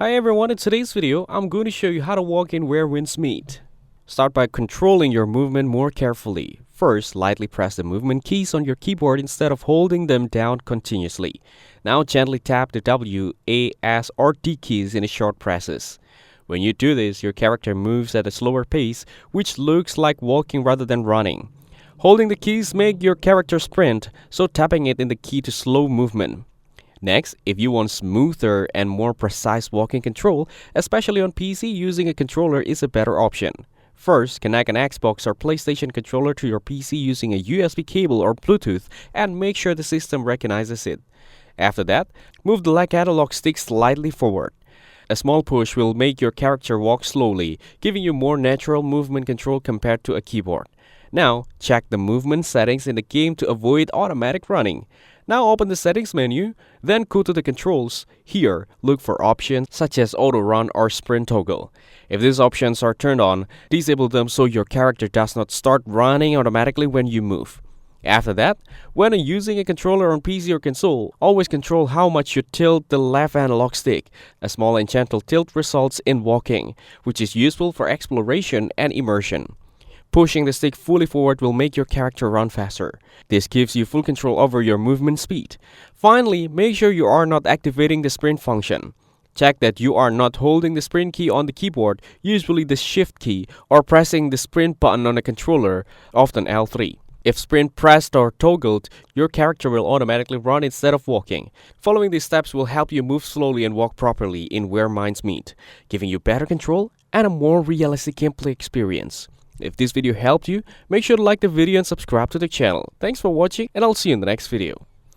Hi everyone, in today's video, I'm going to show you how to walk in where winds meet. Start by controlling your movement more carefully. First, lightly press the movement keys on your keyboard instead of holding them down continuously. Now gently tap the W, A, S, or D keys in short presses. When you do this, your character moves at a slower pace, which looks like walking rather than running. Holding the keys make your character sprint, so tapping it in the key to slow movement. Next, if you want smoother and more precise walking control, especially on PC, using a controller is a better option. First, connect an Xbox or PlayStation controller to your PC using a USB cable or Bluetooth and make sure the system recognizes it. After that, move the left analog stick slightly forward. A small push will make your character walk slowly, giving you more natural movement control compared to a keyboard. Now, check the movement settings in the game to avoid automatic running. Now open the settings menu, then go to the controls. Here, look for options such as auto run or sprint toggle. If these options are turned on, disable them so your character does not start running automatically when you move. After that, when using a controller on PC or console, always control how much you tilt the left analog stick. A small and gentle tilt results in walking, which is useful for exploration and immersion. Pushing the stick fully forward will make your character run faster. This gives you full control over your movement speed. Finally, make sure you are not activating the sprint function. Check that you are not holding the sprint key on the keyboard, usually the shift key, or pressing the sprint button on the controller, often L3. If sprint pressed or toggled, your character will automatically run instead of walking. Following these steps will help you move slowly and walk properly in where minds meet, giving you better control and a more realistic gameplay experience. If this video helped you, make sure to like the video and subscribe to the channel. Thanks for watching, and I'll see you in the next video.